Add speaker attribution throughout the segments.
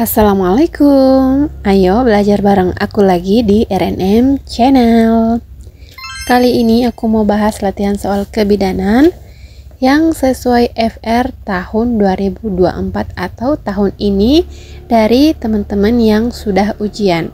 Speaker 1: Assalamualaikum, ayo belajar bareng aku lagi di RNM Channel. Kali ini aku mau bahas latihan soal kebidanan yang sesuai FR tahun 2024 atau tahun ini dari teman-teman yang sudah ujian.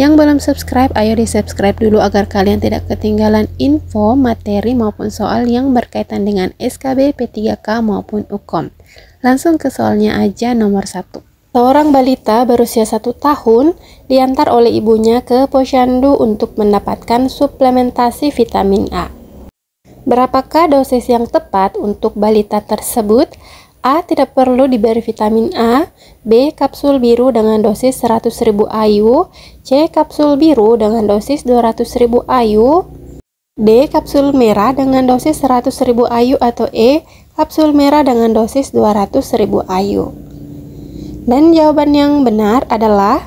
Speaker 1: Yang belum subscribe, ayo di subscribe dulu agar kalian tidak ketinggalan info, materi maupun soal yang berkaitan dengan SKB, P3K maupun UKOM. Langsung ke soalnya aja. Nomor 1. Seorang balita berusia 1 tahun diantar oleh ibunya ke posyandu untuk mendapatkan suplementasi vitamin A. Berapakah dosis yang tepat untuk balita tersebut? A. Tidak perlu diberi vitamin A. B. Kapsul biru dengan dosis 100.000 IU. C. Kapsul biru dengan dosis 200.000 IU. D. Kapsul merah dengan dosis 100.000 IU. Atau E. Kapsul merah dengan dosis 200.000 IU. Dan jawaban yang benar adalah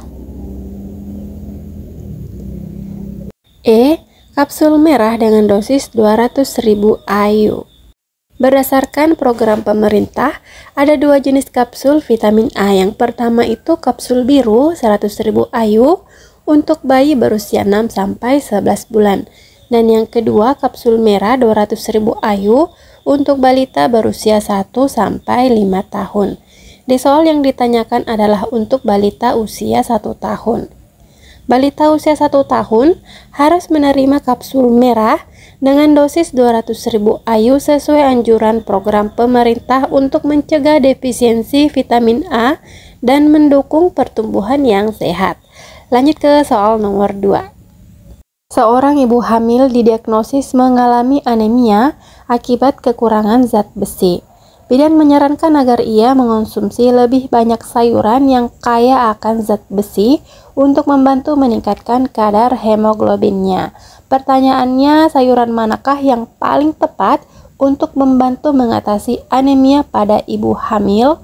Speaker 1: E. Kapsul merah dengan dosis 200.000 IU. Berdasarkan program pemerintah, ada 2 jenis kapsul vitamin A. Yang pertama itu kapsul biru 100.000 IU untuk bayi berusia 6-11 bulan. Dan yang kedua kapsul merah 200.000 IU untuk balita berusia 1-5 tahun. Di soal yang ditanyakan adalah untuk balita usia 1 tahun. Balita usia 1 tahun harus menerima kapsul merah dengan dosis 200.000 IU sesuai anjuran program pemerintah untuk mencegah defisiensi vitamin A dan mendukung pertumbuhan yang sehat. Lanjut ke soal nomor 2. Seorang ibu hamil didiagnosis mengalami anemia akibat kekurangan zat besi. Bidan menyarankan agar ia mengonsumsi lebih banyak sayuran yang kaya akan zat besi untuk membantu meningkatkan kadar hemoglobinnya. Pertanyaannya, sayuran manakah yang paling tepat untuk membantu mengatasi anemia pada ibu hamil?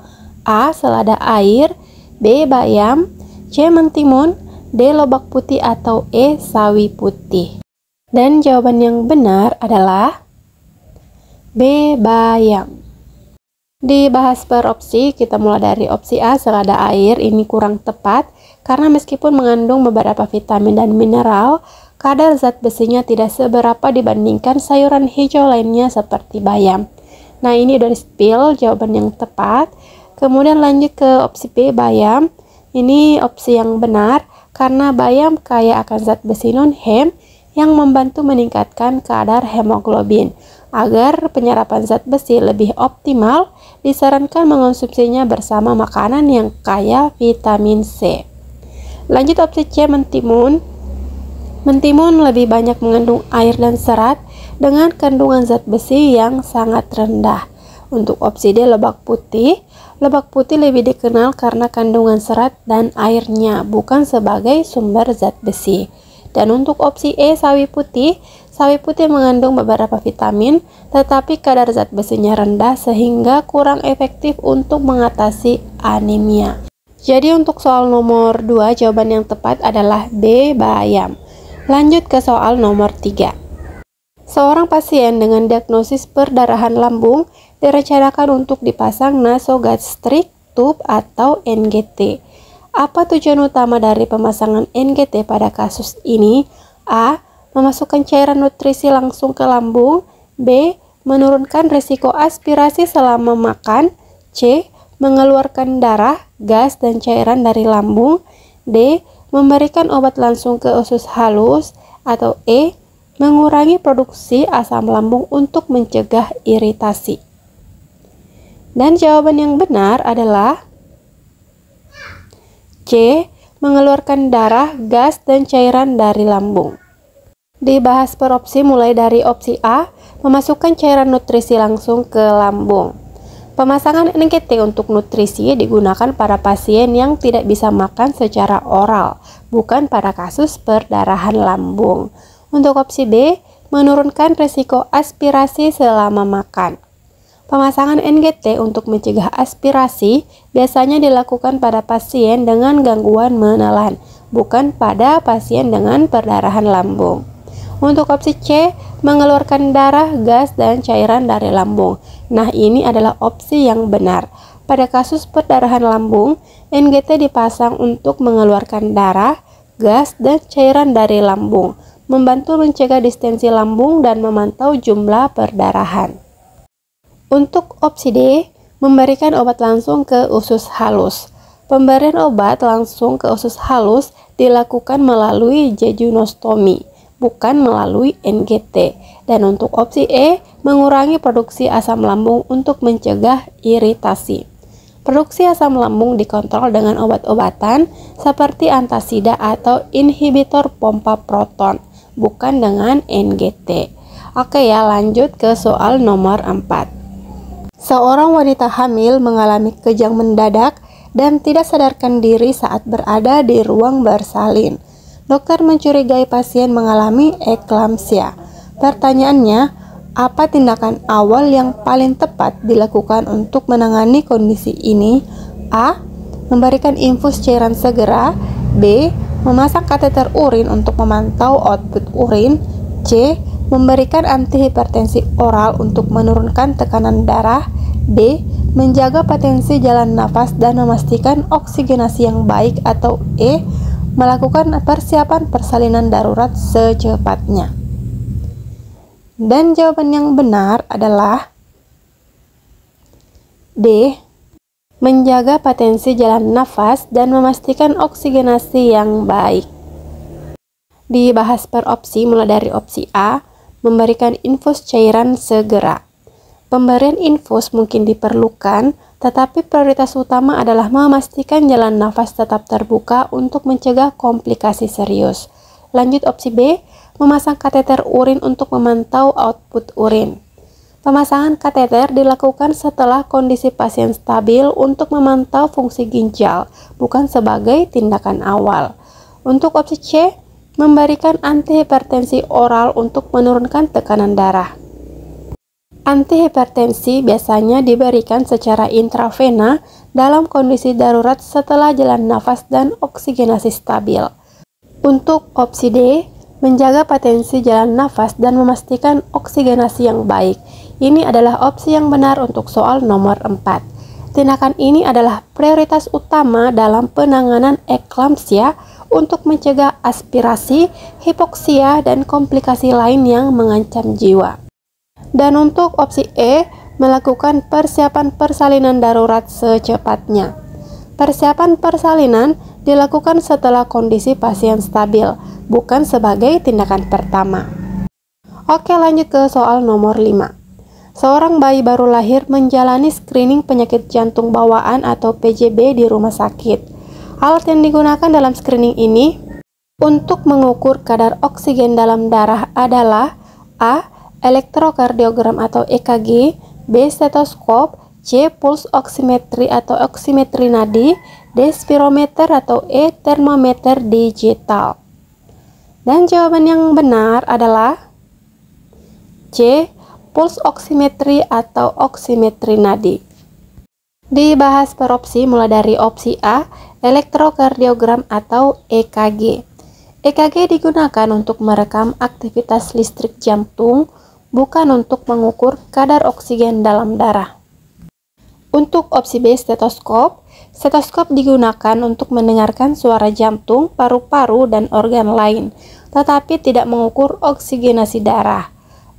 Speaker 1: A. Selada air. B. Bayam. C. Mentimun. D. Lobak putih. Atau E. Sawi putih. Dan jawaban yang benar adalah B. Bayam. Dibahas per opsi, kita mulai dari opsi A, selada air. Ini kurang tepat karena meskipun mengandung beberapa vitamin dan mineral, kadar zat besinya tidak seberapa dibandingkan sayuran hijau lainnya seperti bayam. Nah, ini udah di-spill jawaban yang tepat. Kemudian lanjut ke opsi B, bayam. Ini opsi yang benar karena bayam kaya akan zat besi non-hem yang membantu meningkatkan kadar hemoglobin. Agar penyerapan zat besi lebih optimal, disarankan mengonsumsinya bersama makanan yang kaya vitamin C. Lanjut opsi C, mentimun. Mentimun lebih banyak mengandung air dan serat dengan kandungan zat besi yang sangat rendah. Untuk opsi D, lebak putih. Lebak putih lebih dikenal karena kandungan serat dan airnya, bukan sebagai sumber zat besi. Dan untuk opsi E, sawi putih mengandung beberapa vitamin, tetapi kadar zat besinya rendah sehingga kurang efektif untuk mengatasi anemia. Jadi untuk soal nomor 2, jawaban yang tepat adalah B, bayam. Lanjut ke soal nomor 3. Seorang pasien dengan diagnosis perdarahan lambung direncanakan untuk dipasang nasogastrik tube atau NGT. Apa tujuan utama dari pemasangan NGT pada kasus ini? A. Memasukkan cairan nutrisi langsung ke lambung. B. Menurunkan risiko aspirasi selama makan. C. Mengeluarkan darah, gas, dan cairan dari lambung. D. Memberikan obat langsung ke usus halus. Atau E. Mengurangi produksi asam lambung untuk mencegah iritasi. Dan jawaban yang benar adalah C. Mengeluarkan darah, gas, dan cairan dari lambung. Dibahas per opsi mulai dari opsi A, memasukkan cairan nutrisi langsung ke lambung. Pemasangan NGT untuk nutrisi digunakan pada pasien yang tidak bisa makan secara oral, bukan pada kasus perdarahan lambung. Untuk opsi B, menurunkan risiko aspirasi selama makan. Pemasangan NGT untuk mencegah aspirasi biasanya dilakukan pada pasien dengan gangguan menelan, bukan pada pasien dengan perdarahan lambung. Untuk opsi C, mengeluarkan darah, gas, dan cairan dari lambung. Nah, ini adalah opsi yang benar. Pada kasus perdarahan lambung, NGT dipasang untuk mengeluarkan darah, gas, dan cairan dari lambung, membantu mencegah distensi lambung dan memantau jumlah perdarahan. Untuk opsi D, memberikan obat langsung ke usus halus. Pemberian obat langsung ke usus halus dilakukan melalui jejunostomi, bukan melalui NGT. Dan untuk opsi E, mengurangi produksi asam lambung untuk mencegah iritasi. Produksi asam lambung dikontrol dengan obat-obatan seperti antasida atau inhibitor pompa proton, bukan dengan NGT. Oke ya, lanjut ke soal nomor 4. Seorang wanita hamil mengalami kejang mendadak dan tidak sadarkan diri saat berada di ruang bersalin. Dokter mencurigai pasien mengalami eklamsia. Pertanyaannya, apa tindakan awal yang paling tepat dilakukan untuk menangani kondisi ini? A. Memberikan infus cairan segera. B. Memasang kateter urin untuk memantau output urin. C. Memberikan antihipertensi oral untuk menurunkan tekanan darah. D. Menjaga potensi jalan nafas dan memastikan oksigenasi yang baik. Atau E. Melakukan persiapan persalinan darurat secepatnya. Dan jawaban yang benar adalah D. Menjaga potensi jalan nafas dan memastikan oksigenasi yang baik. Dibahas per opsi, mulai dari opsi A, memberikan infus cairan segera. Pemberian infus mungkin diperlukan, tetapi prioritas utama adalah memastikan jalan nafas tetap terbuka untuk mencegah komplikasi serius. Lanjut opsi B, memasang kateter urin untuk memantau output urin. Pemasangan kateter dilakukan setelah kondisi pasien stabil untuk memantau fungsi ginjal, bukan sebagai tindakan awal. Untuk opsi C, memberikan antihipertensi oral untuk menurunkan tekanan darah. Antihipertensi biasanya diberikan secara intravena dalam kondisi darurat setelah jalan nafas dan oksigenasi stabil. Untuk opsi D, menjaga potensi jalan nafas dan memastikan oksigenasi yang baik. Ini adalah opsi yang benar untuk soal nomor 4. Tindakan ini adalah prioritas utama dalam penanganan eklamsia untuk mencegah aspirasi, hipoksia, dan komplikasi lain yang mengancam jiwa. Dan untuk opsi E, melakukan persiapan persalinan darurat secepatnya. Persiapan persalinan dilakukan setelah kondisi pasien stabil, bukan sebagai tindakan pertama. Oke, lanjut ke soal nomor 5. Seorang bayi baru lahir menjalani screening penyakit jantung bawaan atau PJB di rumah sakit. Alat yang digunakan dalam screening ini untuk mengukur kadar oksigen dalam darah adalah A. Elektrokardiogram atau EKG, B. Stetoskop, C. Puls oximetri atau oximetri nadi, D. Spirometer atau E. Termometer digital. Dan jawaban yang benar adalah C. Puls oximetri atau oximetri nadi. Dibahas per opsi, mulai dari opsi A, elektrokardiogram atau EKG. EKG digunakan untuk merekam aktivitas listrik jantung, bukan untuk mengukur kadar oksigen dalam darah. Untuk opsi B, stetoskop. Stetoskop digunakan untuk mendengarkan suara jantung, paru-paru, dan organ lain, tetapi tidak mengukur oksigenasi darah.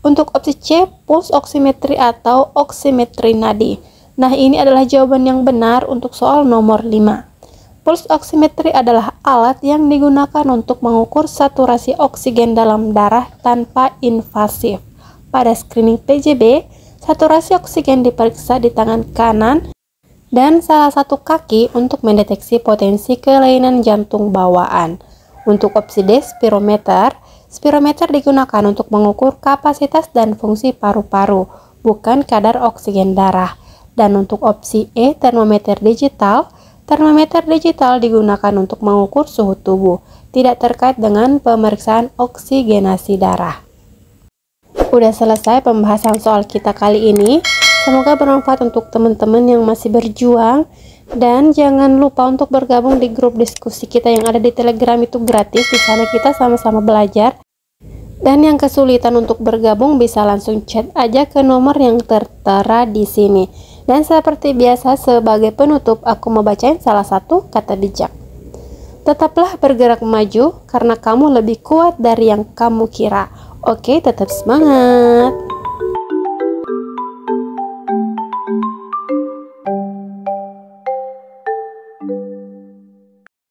Speaker 1: Untuk opsi C, puls oximetri atau oximetri nadi. Nah, ini adalah jawaban yang benar untuk soal nomor 5. Puls oximetri adalah alat yang digunakan untuk mengukur saturasi oksigen dalam darah tanpa invasif. Pada screening PJB, saturasi oksigen diperiksa di tangan kanan dan salah satu kaki untuk mendeteksi potensi kelainan jantung bawaan. Untuk opsi D, spirometer. Spirometer digunakan untuk mengukur kapasitas dan fungsi paru-paru, bukan kadar oksigen darah. Dan untuk opsi E, termometer digital. Termometer digital digunakan untuk mengukur suhu tubuh, tidak terkait dengan pemeriksaan oksigenasi darah. Udah selesai pembahasan soal kita kali ini. Semoga bermanfaat untuk teman-teman yang masih berjuang. Dan jangan lupa untuk bergabung di grup diskusi kita yang ada di Telegram, itu gratis. Di sana kita sama-sama belajar. Dan yang kesulitan untuk bergabung bisa langsung chat aja ke nomor yang tertera di sini. Dan seperti biasa, sebagai penutup, aku mau bacain salah satu kata bijak. Tetaplah bergerak maju karena kamu lebih kuat dari yang kamu kira. Oke, tetap semangat.